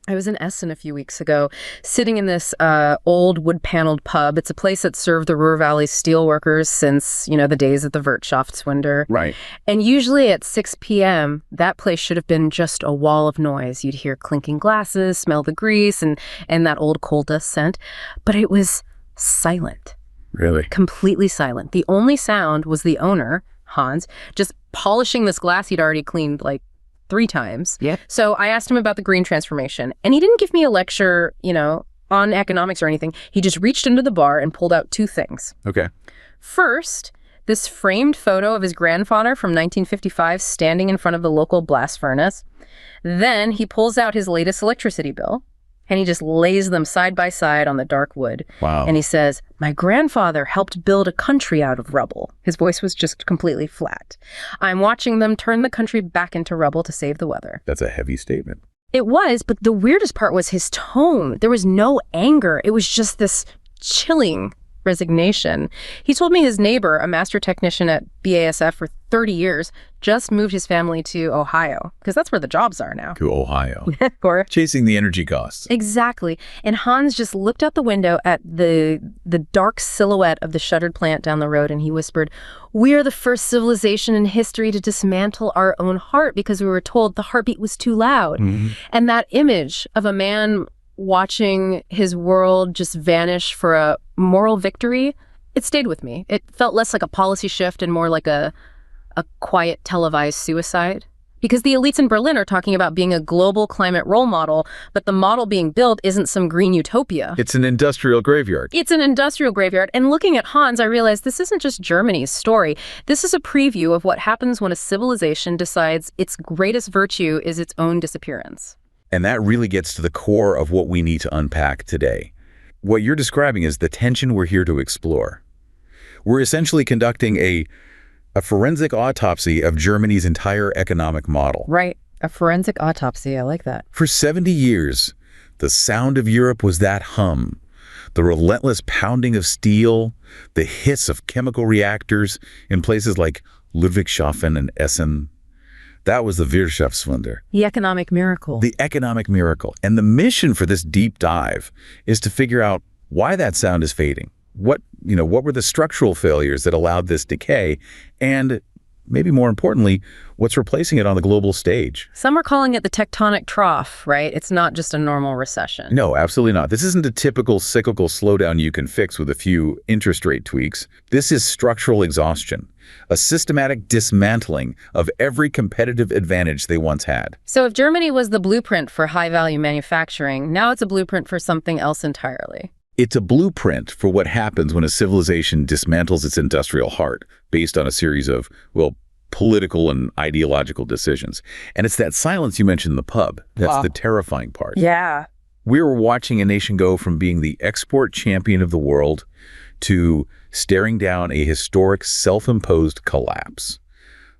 I was in Essen a few weeks ago, sitting in this old wood-paneled pub. It's a place that served the Ruhr Valley steelworkers since, the days of the Wirtschaftswunder. Right. And usually at 6 p.m., that place should have been just a wall of noise. You'd hear clinking glasses, smell the grease, and that old coal dust scent. But it was silent. Really? Completely silent. The only sound was the owner, Hans, just polishing this glass he'd already cleaned, 3 times. Yeah. So I asked him about the green transformation, and he didn't give me a lecture, on economics or anything. He just reached into the bar and pulled out 2 things. Okay. First, this framed photo of his grandfather from 1955 standing in front of the local blast furnace. Then he pulls out his latest electricity bill, and he just lays them side by side on the dark wood. Wow. And he says, "My grandfather helped build a country out of rubble." His voice was just completely flat. "I'm watching them turn the country back into rubble to save the weather." That's a heavy statement. It was, but the weirdest part was his tone. There was no anger. It was just this chilling resignation. He told me his neighbor, a master technician at BASF for 30 years, just moved his family to Ohio, because that's where the jobs are now. To Ohio. Or Chasing the energy costs. Exactly. And Hans just looked out the window at the dark silhouette of the shuttered plant down the road, and he whispered, "We are the first civilization in history to dismantle our own heart because we were told the heartbeat was too loud." Mm-hmm. And that image of a man watching his world just vanish for a moral victory, it stayed with me. It felt less like a policy shift and more like a quiet televised suicide. Because the elites in Berlin are talking about being a global climate role model, but the model being built isn't some green utopia. It's an industrial graveyard. It's an industrial graveyard. And looking at Hans, I realized this isn't just Germany's story. This is a preview of what happens when a civilization decides its greatest virtue is its own disappearance. And that really gets to the core of what we need to unpack today. What you're describing is the tension we're here to explore. We're essentially conducting a forensic autopsy of Germany's entire economic model. Right. A forensic autopsy. I like that. For 70 years, the sound of Europe was that hum, the relentless pounding of steel, the hiss of chemical reactors in places like Ludwigshafen and Essen. That was the Wirtschaftswunder. The economic miracle. The economic miracle. And the mission for this deep dive is to figure out why that sound is fading. What were the structural failures that allowed this decay? And maybe more importantly, what's replacing it on the global stage? Some are calling it the tectonic trough, right? It's not just a normal recession. No, absolutely not. This isn't a typical cyclical slowdown you can fix with a few interest rate tweaks. This is structural exhaustion, a systematic dismantling of every competitive advantage they once had. So if Germany was the blueprint for high-value manufacturing, now it's a blueprint for something else entirely. It's a blueprint for what happens when a civilization dismantles its industrial heart based on a series of, political and ideological decisions. And it's that silence you mentioned in the pub. That's the terrifying part. Yeah. We were watching a nation go from being the export champion of the world to staring down a historic self-imposed collapse.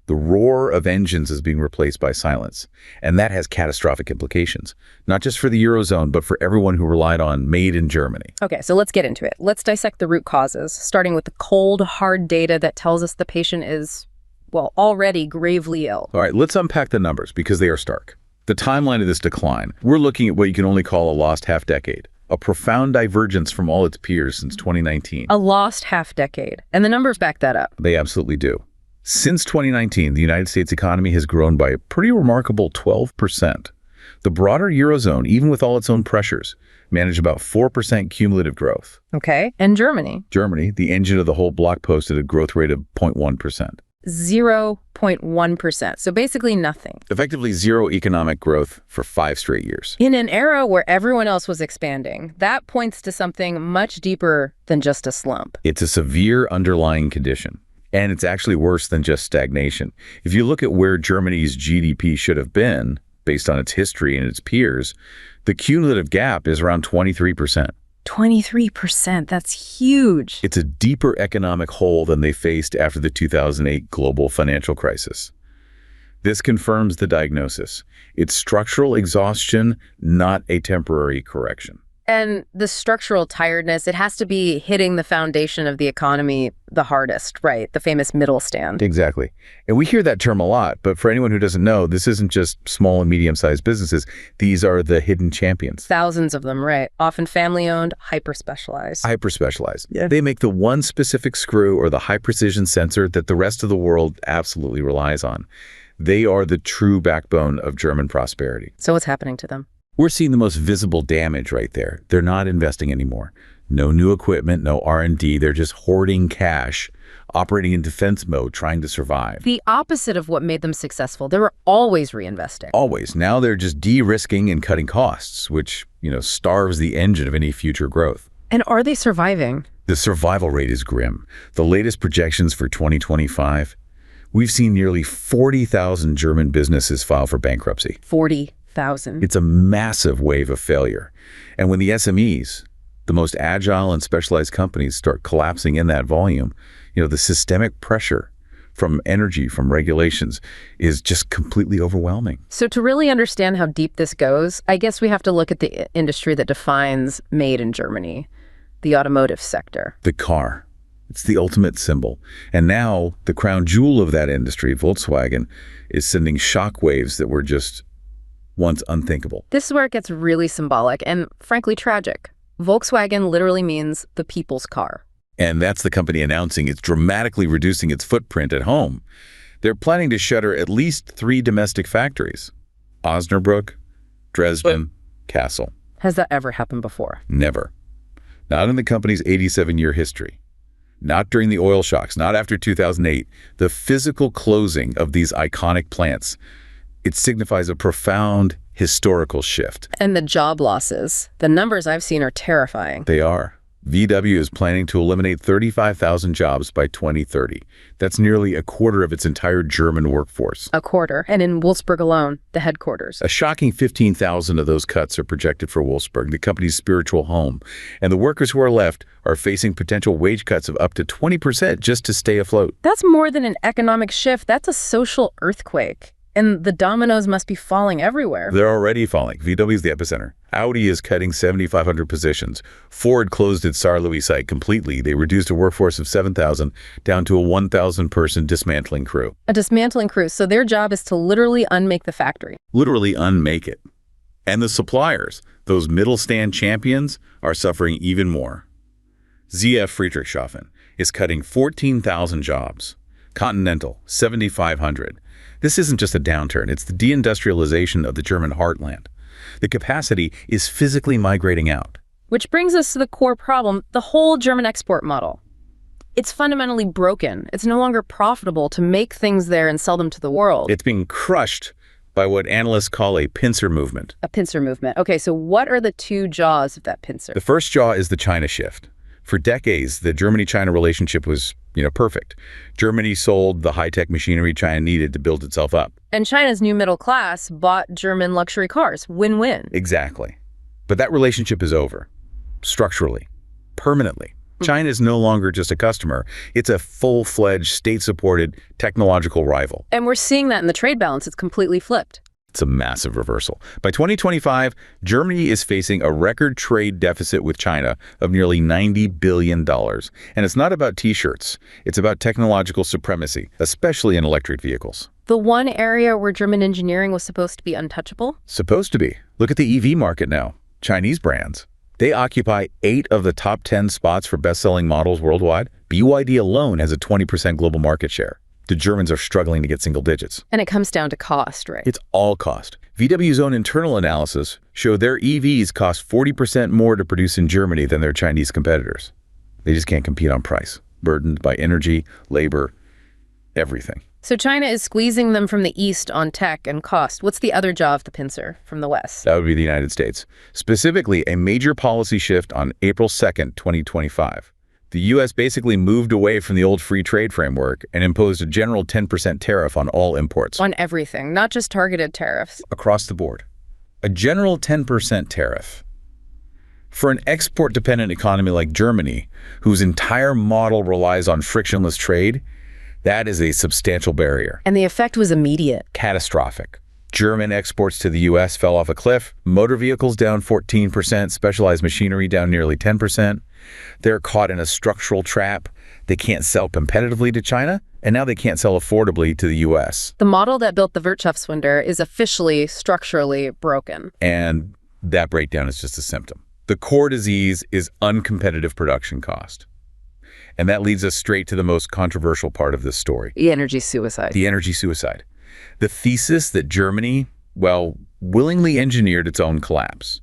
The roar of engines is being replaced by silence, and that has catastrophic implications, not just for the Eurozone, but for everyone who relied on made in Germany. Okay, so let's get into it. Let's dissect the root causes, starting with the cold, hard data that tells us the patient is, already gravely ill. All right, let's unpack the numbers because they are stark. The timeline of this decline, we're looking at what you can only call a lost half-decade, a profound divergence from all its peers since 2019. A lost half-decade, and the numbers back that up. They absolutely do. Since 2019, the United States economy has grown by a pretty remarkable 12%. The broader Eurozone, even with all its own pressures, managed about 4% cumulative growth. Okay, and Germany? Germany, the engine of the whole bloc, posted a growth rate of 0.1%. 0.1%, so basically nothing. Effectively zero economic growth for 5 straight years. In an era where everyone else was expanding, that points to something much deeper than just a slump. It's a severe underlying condition. And it's actually worse than just stagnation. If you look at where Germany's GDP should have been, based on its history and its peers, the cumulative gap is around 23%. 23%, that's huge. It's a deeper economic hole than they faced after the 2008 global financial crisis. This confirms the diagnosis. It's structural exhaustion, not a temporary correction. And the structural tiredness, it has to be hitting the foundation of the economy the hardest, right? The famous middle stand. Exactly. And we hear that term a lot, but for anyone who doesn't know, this isn't just small and medium-sized businesses. These are the hidden champions. Thousands of them, right? Often family-owned, hyper-specialized. Hyper-specialized. Yeah. They make the one specific screw or the high-precision sensor that the rest of the world absolutely relies on. They are the true backbone of German prosperity. So what's happening to them? We're seeing the most visible damage right there. They're not investing anymore. No new equipment, no R&D. They're just hoarding cash, operating in defense mode, trying to survive. The opposite of what made them successful. They were always reinvesting. Always. Now they're just de-risking and cutting costs, which, starves the engine of any future growth. And are they surviving? The survival rate is grim. The latest projections for 2025, we've seen nearly 40,000 German businesses file for bankruptcy. 40,000. It's a massive wave of failure. And when the SMEs, the most agile and specialized companies, start collapsing in that volume, the systemic pressure from energy, from regulations, is just completely overwhelming. So to really understand how deep this goes, I guess we have to look at the industry that defines made in Germany, the automotive sector. The car. It's the ultimate symbol. And now the crown jewel of that industry, Volkswagen, is sending shockwaves that were just once unthinkable. This is where it gets really symbolic and frankly tragic. Volkswagen literally means the people's car. And that's the company announcing it's dramatically reducing its footprint at home. They're planning to shutter at least 3 domestic factories: Osnabrück, Dresden, Kassel. Has that ever happened before? Never. Not in the company's 87-year history. Not during the oil shocks, not after 2008. The physical closing of these iconic plants, it signifies a profound historical shift. And the job losses, the numbers I've seen are terrifying. They are. VW is planning to eliminate 35,000 jobs by 2030. That's nearly a quarter of its entire German workforce. A quarter. And in Wolfsburg alone, the headquarters. A shocking 15,000 of those cuts are projected for Wolfsburg, the company's spiritual home. And the workers who are left are facing potential wage cuts of up to 20% just to stay afloat. That's more than an economic shift. That's a social earthquake. And the dominoes must be falling everywhere. They're already falling. VW is the epicenter. Audi is cutting 7,500 positions. Ford closed its Saarlouis site completely. They reduced a workforce of 7,000 down to a 1,000-person dismantling crew. A dismantling crew. So their job is to literally unmake the factory. Literally unmake it. And the suppliers, those middle stand champions, are suffering even more. ZF Friedrichshafen is cutting 14,000 jobs. Continental, 7,500. This isn't just a downturn, it's the deindustrialization of the German heartland. The capacity is physically migrating out. Which brings us to the core problem, the whole German export model. It's fundamentally broken. It's no longer profitable to make things there and sell them to the world. It's being crushed by what analysts call a pincer movement. A pincer movement. Okay, so what are the 2 jaws of that pincer? The first jaw is the China shift. For decades, the Germany-China relationship was, perfect. Germany sold the high-tech machinery China needed to build itself up. And China's new middle class bought German luxury cars. Win-win. Exactly. But that relationship is over. Structurally. Permanently. China is no longer just a customer. It's a full-fledged, state-supported technological rival. And we're seeing that in the trade balance. It's completely flipped. It's a massive reversal. By 2025, Germany is facing a record trade deficit with China of nearly $90 billion. And it's not about T-shirts. It's about technological supremacy, especially in electric vehicles. The one area where German engineering was supposed to be untouchable? Supposed to be. Look at the EV market now. Chinese brands. They occupy 8 of the top 10 spots for best-selling models worldwide. BYD alone has a 20% global market share. The Germans are struggling to get single digits. And it comes down to cost, right? It's all cost. VW's own internal analysis showed their EVs cost 40% more to produce in Germany than their Chinese competitors. They just can't compete on price, burdened by energy, labor, everything. So China is squeezing them from the east on tech and cost. What's the other jaw of the pincer from the west? That would be the United States. Specifically, a major policy shift on April 2nd, 2025. The U.S. basically moved away from the old free trade framework and imposed a general 10% tariff on all imports. On everything, not just targeted tariffs. Across the board. A general 10% tariff. For an export-dependent economy like Germany, whose entire model relies on frictionless trade, that is a substantial barrier. And the effect was immediate. Catastrophic. German exports to the U.S. fell off a cliff. Motor vehicles down 14%, specialized machinery down nearly 10%. They're caught in a structural trap. They can't sell competitively to China, and now they can't sell affordably to the U.S. The model that built the Wirtschaftswunder is officially structurally broken. And that breakdown is just a symptom. The core disease is uncompetitive production cost. And that leads us straight to the most controversial part of this story. The energy suicide. The energy suicide. The thesis that Germany, well, willingly engineered its own collapse.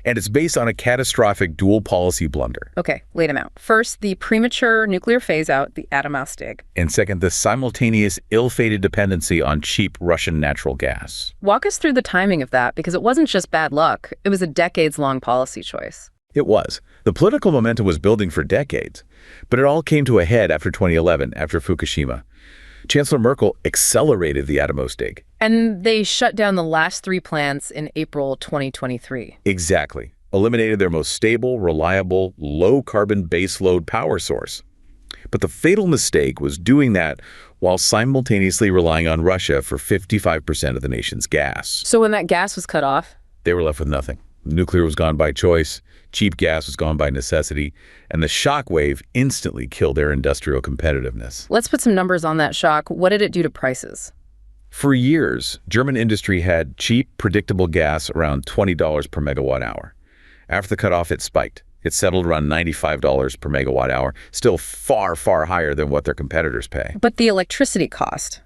And it's based on a catastrophic dual policy blunder. Okay, lay them out. First, the premature nuclear phase-out, the Atomausstieg. And second, the simultaneous ill-fated dependency on cheap Russian natural gas. Walk us through the timing of that, because it wasn't just bad luck. It was a decades-long policy choice. It was. The political momentum was building for decades. But it all came to a head after 2011, after Fukushima. Chancellor Merkel accelerated the Atomausstieg. And they shut down the last 3 plants in April 2023. Exactly. Eliminated their most stable, reliable, low-carbon baseload power source. But the fatal mistake was doing that while simultaneously relying on Russia for 55% of the nation's gas. So when that gas was cut off? They were left with nothing. Nuclear was gone by choice, cheap gas was gone by necessity, and the shockwave instantly killed their industrial competitiveness. Let's put some numbers on that shock. What did it do to prices? For years, German industry had cheap, predictable gas around $20 per megawatt hour. After the cutoff, it spiked. It settled around $95 per megawatt hour, still far, far higher than what their competitors pay. But the electricity cost,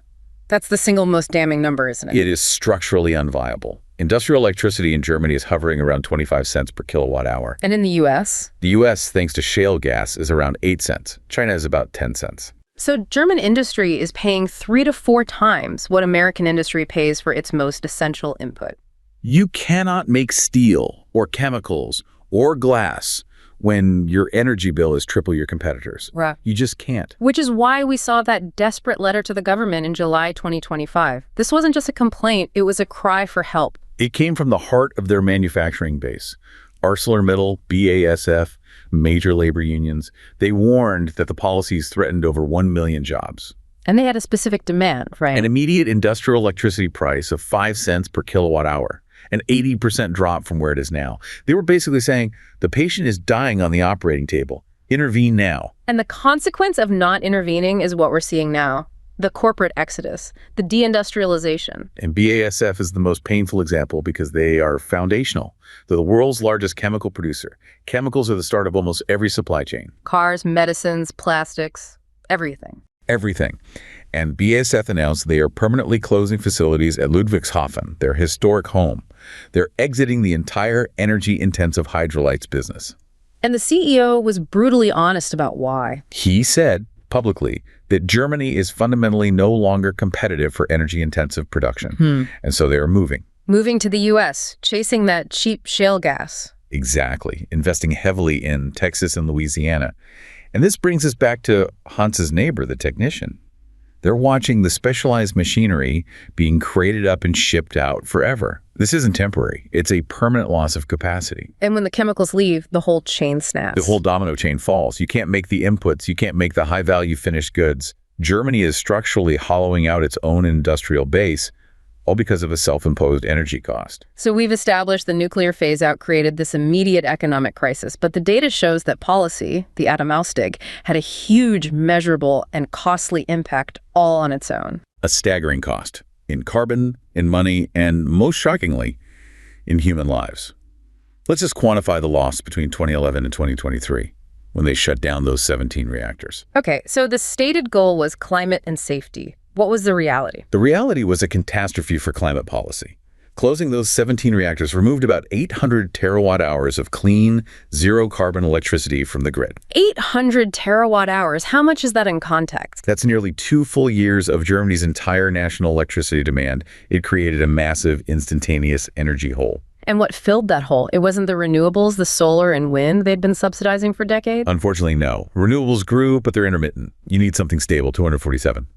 that's the single most damning number, isn't it? It is structurally unviable. Industrial electricity in Germany is hovering around 25 cents per kilowatt hour. And in the U.S.? The U.S., thanks to shale gas, is around 8 cents. China is about 10 cents. So German industry is paying 3 to 4 times what American industry pays for its most essential input. You cannot make steel or chemicals or glass when your energy bill is triple your competitors. Right. You just can't. Which is why we saw that desperate letter to the government in July 2025. This wasn't just a complaint, it was a cry for help. It came from the heart of their manufacturing base. ArcelorMittal, BASF, major labor unions, they warned that the policies threatened over 1 million jobs. And they had a specific demand, right? An immediate industrial electricity price of 5 cents per kilowatt hour, an 80% drop from where it is now. They were basically saying, the patient is dying on the operating table. Intervene now. And the consequence of not intervening is what we're seeing now. The corporate exodus, the deindustrialization. And BASF is the most painful example because they are foundational. They're the world's largest chemical producer. Chemicals are the start of almost every supply chain. Cars, medicines, plastics, everything. Everything. And BASF announced they are permanently closing facilities at Ludwigshafen, their historic home. They're exiting the entire energy-intensive hydrolytes business. And the CEO was brutally honest about why. He said publicly that Germany is fundamentally no longer competitive for energy-intensive production. And so they are moving. Moving to the U.S., chasing that cheap shale gas. Exactly. Investing heavily in Texas and Louisiana. And this brings us back to Hans's neighbor, the technician. They're watching the specialized machinery being crated up and shipped out forever. This isn't temporary. It's a permanent loss of capacity. And when the chemicals leave, the whole chain snaps. The whole domino chain falls. You can't make the inputs. You can't make the high-value finished goods. Germany is structurally hollowing out its own industrial base, all because of a self-imposed energy cost. So we've established the nuclear phase-out created this immediate economic crisis, but the data shows that policy, the Atomausstieg, had a huge, measurable, and costly impact all on its own. A staggering cost in carbon, in money, and most shockingly, in human lives. Let's just quantify the loss between 2011 and 2023, when they shut down those 17 reactors. Okay, so the stated goal was climate and safety. What was the reality? The reality was a catastrophe for climate policy. Closing those 17 reactors removed about 800 terawatt hours of clean, zero-carbon electricity from the grid. 800 terawatt hours? How much is that in context? That's nearly 2 full years of Germany's entire national electricity demand. It created a massive, instantaneous energy hole. And what filled that hole? It wasn't the renewables, the solar and wind they'd been subsidizing for decades? Unfortunately, no. Renewables grew, but they're intermittent. You need something stable, 247.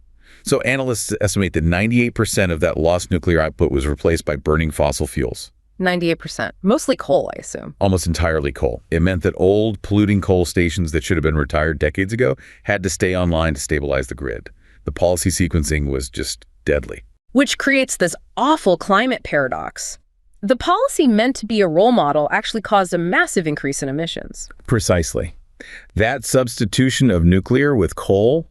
So analysts estimate that 98% of that lost nuclear output was replaced by burning fossil fuels. 98%. Mostly coal, I assume. Almost entirely coal. It meant that old, polluting coal stations that should have been retired decades ago had to stay online to stabilize the grid. The policy sequencing was just deadly. which creates this awful climate paradox. The policy meant to be a role model actually caused a massive increase in emissions. Precisely. That substitution of nuclear with coal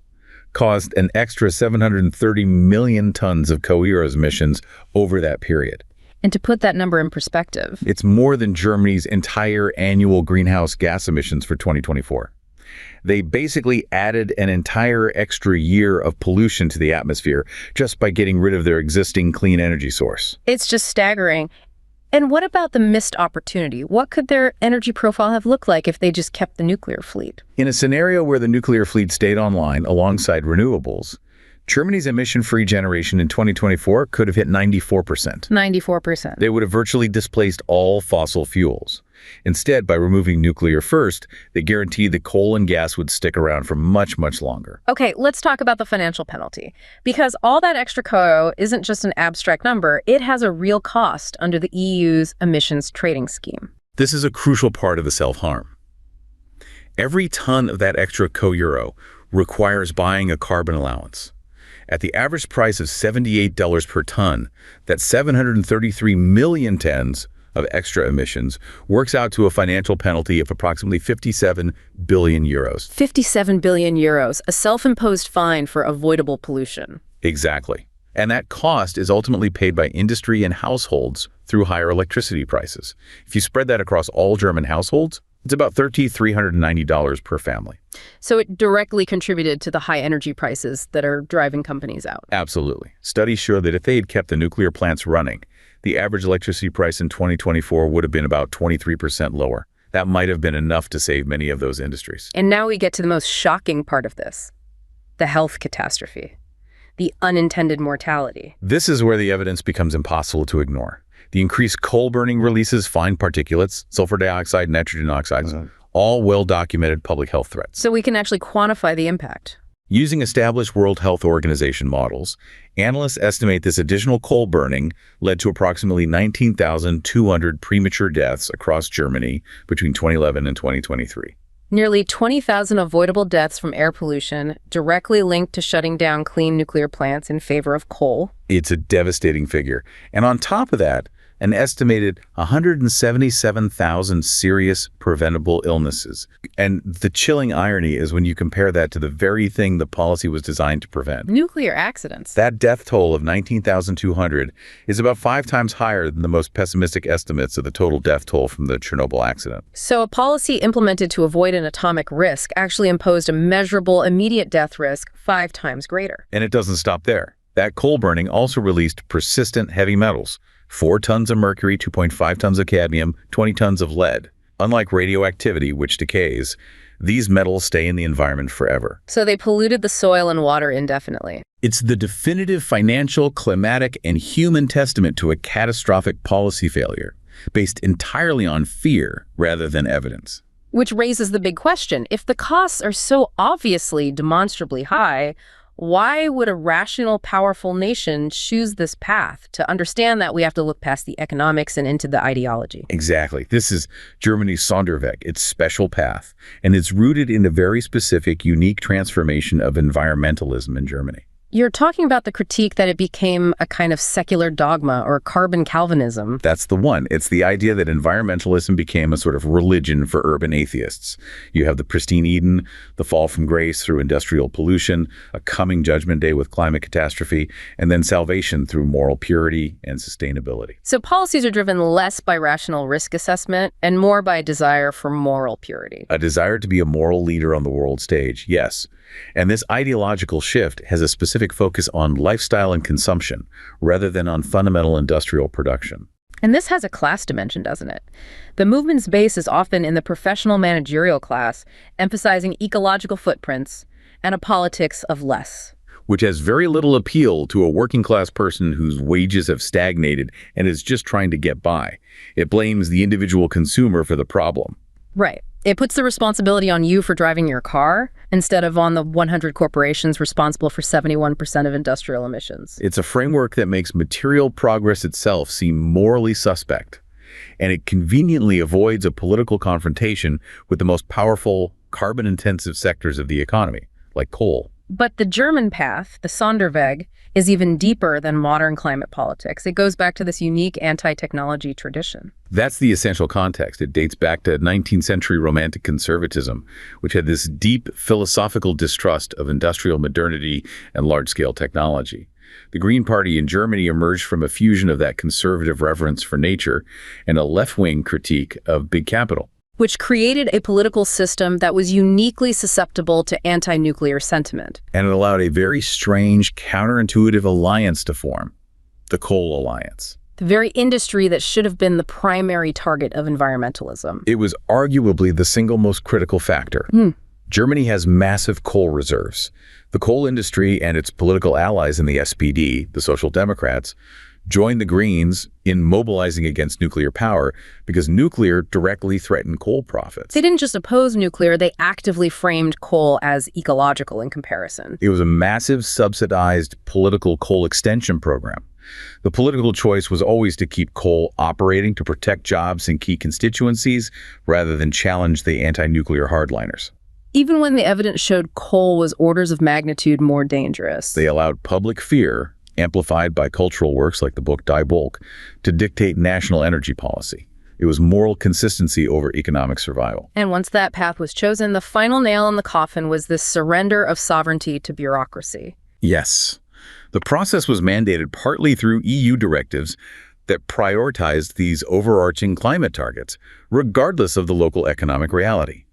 caused an extra 730 million tons of co-heroes emissions over that period. And to put that number in perspective, it's more than Germany's entire annual greenhouse gas emissions for 2024. They basically added an entire extra year of pollution to the atmosphere just by getting rid of their existing clean energy source. It's just staggering. And what about the missed opportunity? What could their energy profile have looked like if they just kept the nuclear fleet? In a scenario where the nuclear fleet stayed online alongside renewables, Germany's emission-free generation in 2024 could have hit 94%. 94%. They would have virtually displaced all fossil fuels. Instead, by removing nuclear first, they guaranteed that coal and gas would stick around for much, much longer. Okay, let's talk about the financial penalty. Because all that extra CO isn't just an abstract number, it has a real cost under the EU's emissions trading scheme. This is a crucial part of the self-harm. Every ton of that extra co-euro requires buying a carbon allowance. At the average price of $78 per ton, that's 733 million tons of extra emissions works out to a financial penalty of approximately 57 billion euros. 57 billion euros, a self-imposed fine for avoidable pollution. Exactly. And that cost is ultimately paid by industry and households through higher electricity prices. If you spread that across all German households, it's about $390 per family. So it directly contributed to the high energy prices that are driving companies out. Absolutely. Studies show that if they had kept the nuclear plants running, the average electricity price in 2024 would have been about 23% lower. That might have been enough to save many of those industries. And now we get to the most shocking part of this, the health catastrophe, the unintended mortality. This is where the evidence becomes impossible to ignore. The increased coal burning releases fine particulates, sulfur dioxide, nitrogen oxides, all well-documented public health threats. So we can actually quantify the impact. Using established World Health Organization models, analysts estimate this additional coal burning led to approximately 19,200 premature deaths across Germany between 2011 and 2023. Nearly 20,000 avoidable deaths from air pollution directly linked to shutting down clean nuclear plants in favor of coal. It's a devastating figure. And on top of that, an estimated 177,000 serious preventable illnesses. And the chilling irony is when you compare that to the very thing the policy was designed to prevent. Nuclear accidents. That death toll of 19,200 is about 5 times higher than the most pessimistic estimates of the total death toll from the Chernobyl accident. So a policy implemented to avoid an atomic risk actually imposed a measurable immediate death risk 5 times greater. And it doesn't stop there. That coal burning also released persistent heavy metals. 4 tons of mercury, 2.5 tons of cadmium, 20 tons of lead. Unlike radioactivity, which decays, these metals stay in the environment forever. So they polluted the soil and water indefinitely. It's the definitive financial, climatic, and human testament to a catastrophic policy failure, based entirely on fear rather than evidence. Which raises the big question. If the costs are so obviously demonstrably high, why would a rational, powerful nation choose this path? To understand that, we have to look past the economics and into the ideology. Exactly. This is Germany's Sonderweg, its special path, and it's rooted in a very specific, unique transformation of environmentalism in Germany. You're talking about the critique that it became a kind of secular dogma or carbon Calvinism. That's the one. It's the idea that environmentalism became a sort of religion for urban atheists. You have the pristine Eden, the fall from grace through industrial pollution, a coming judgment day with climate catastrophe, and then salvation through moral purity and sustainability. So policies are driven less by rational risk assessment and more by a desire for moral purity. A desire to be a moral leader on the world stage, yes. And this ideological shift has a specific focus on lifestyle and consumption rather than on fundamental industrial production. And this has a class dimension, doesn't it? The movement's base is often in the professional managerial class, emphasizing ecological footprints and a politics of less. Which has very little appeal to a working class person whose wages have stagnated and is just trying to get by. It blames the individual consumer for the problem. Right. It puts the responsibility on you for driving your car instead of on the 100 corporations responsible for 71% of industrial emissions. It's a framework that makes material progress itself seem morally suspect, and it conveniently avoids a political confrontation with the most powerful, carbon-intensive sectors of the economy, like coal. But the German path, the Sonderweg, is even deeper than modern climate politics. It goes back to this unique anti-technology tradition. That's the essential context. It dates back to 19th century Romantic conservatism, which had this deep philosophical distrust of industrial modernity and large-scale technology. The Green Party in Germany emerged from a fusion of that conservative reverence for nature and a left-wing critique of big capital, Which created a political system that was uniquely susceptible to anti-nuclear sentiment. and it allowed a very strange, counterintuitive alliance to form, the Coal Alliance. The very industry that should have been the primary target of environmentalism. It was arguably the single most critical factor. Germany has massive coal reserves. The coal industry and its political allies in the SPD, the Social Democrats, joined the Greens in mobilizing against nuclear power because nuclear directly threatened coal profits. They didn't just oppose nuclear, they actively framed coal as ecological in comparison. It was a massive subsidized political coal extension program. The political choice was always to keep coal operating to protect jobs in key constituencies rather than challenge the anti-nuclear hardliners. Even when the evidence showed coal was orders of magnitude more dangerous. They allowed public fear, amplified by cultural works like the book Die Bulk, to dictate national energy policy. It was moral consistency over economic survival. And once that path was chosen, the final nail in the coffin was this surrender of sovereignty to bureaucracy. Yes. The process was mandated partly through EU directives that prioritized these overarching climate targets, regardless of the local economic reality.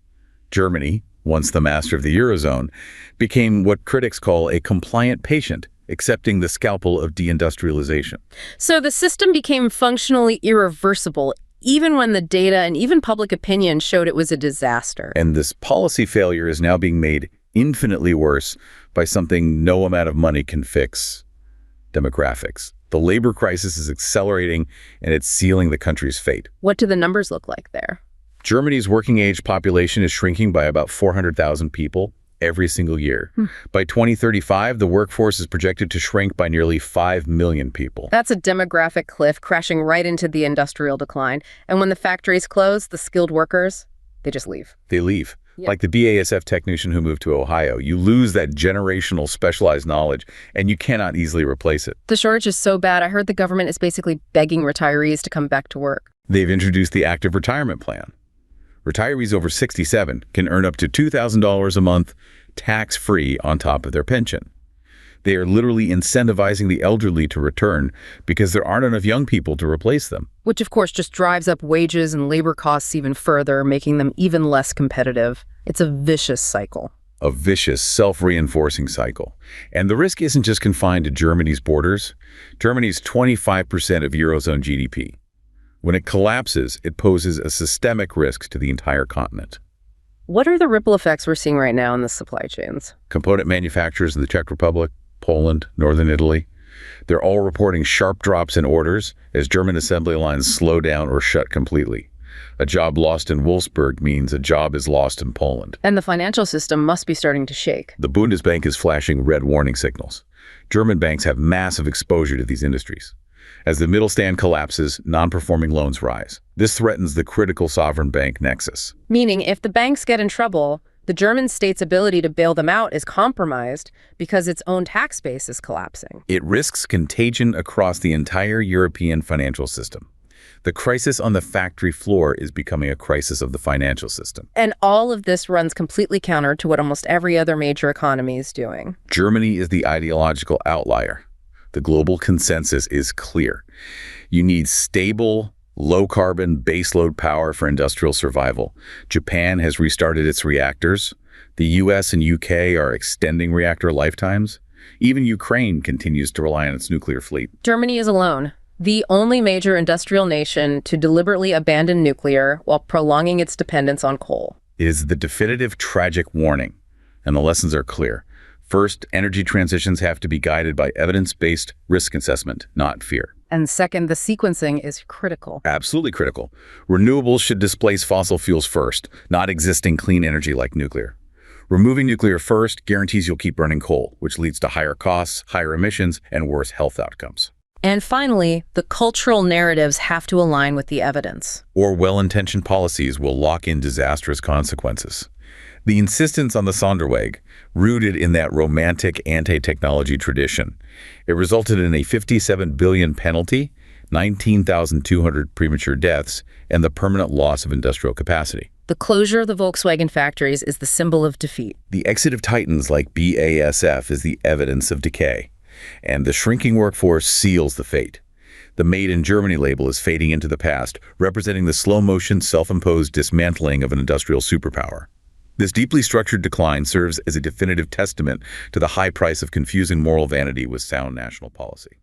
Germany, once the master of the Eurozone, became what critics call a compliant patient, accepting the scalpel of deindustrialization. So the system became functionally irreversible, even when the data and even public opinion showed it was a disaster. And this policy failure is now being made infinitely worse by something no amount of money can fix: demographics. The labor crisis is accelerating, and it's sealing the country's fate. What do the numbers look like there? Germany's working-age population is shrinking by about 400,000 people every single year. By 2035, the workforce is projected to shrink by nearly 5 million people. That's a demographic cliff crashing right into the industrial decline. And when the factories close, the skilled workers, they just leave. They leave. Yeah. Like the BASF technician who moved to Ohio. You lose that generational specialized knowledge, and you cannot easily replace it. The shortage is so bad, I heard the government is basically begging retirees to come back to work. They've introduced the active retirement plan. Retirees over 67 can earn up to $2,000 a month tax-free on top of their pension. They are literally incentivizing the elderly to return because there aren't enough young people to replace them. Which, of course, just drives up wages and labor costs even further, making them even less competitive. It's a vicious cycle. A vicious, self-reinforcing cycle. And the risk isn't just confined to Germany's borders. Germany's 25% of Eurozone GDP. When it collapses, it poses a systemic risk to the entire continent. What are the ripple effects we're seeing right now in the supply chains? Component manufacturers in the Czech Republic, Poland, northern Italy, they're all reporting sharp drops in orders as German assembly lines slow down or shut completely. A job lost in Wolfsburg means a job is lost in Poland. And the financial system must be starting to shake. The Bundesbank is flashing red warning signals. German banks have massive exposure to these industries. As the Mittelstand collapses, non-performing loans rise. This threatens the critical sovereign bank nexus. Meaning, if the banks get in trouble, the German state's ability to bail them out is compromised because its own tax base is collapsing. It risks contagion across the entire European financial system. The crisis on the factory floor is becoming a crisis of the financial system. And all of this runs completely counter to what almost every other major economy is doing. Germany is the ideological outlier. The global consensus is clear. You need stable, low-carbon baseload power for industrial survival. Japan has restarted its reactors. The US and UK are extending reactor lifetimes. Even Ukraine continues to rely on its nuclear fleet. Germany is alone, the only major industrial nation to deliberately abandon nuclear while prolonging its dependence on coal. It is the definitive tragic warning, and the lessons are clear. First, energy transitions have to be guided by evidence-based risk assessment, not fear. And second, the sequencing is critical. Absolutely critical. Renewables should displace fossil fuels first, not existing clean energy like nuclear. Removing nuclear first guarantees you'll keep running coal, which leads to higher costs, higher emissions, and worse health outcomes. And finally, the cultural narratives have to align with the evidence. Or well-intentioned policies will lock in disastrous consequences. The insistence on the Sonderweg, rooted in that romantic anti-technology tradition, it resulted in a 57 billion penalty, 19,200 premature deaths, and the permanent loss of industrial capacity. The closure of the Volkswagen factories is the symbol of defeat. The exit of titans like BASF is the evidence of decay, and the shrinking workforce seals the fate. The Made in Germany label is fading into the past, representing the slow-motion, self-imposed dismantling of an industrial superpower. This deeply structured decline serves as a definitive testament to the high price of confusing moral vanity with sound national policy.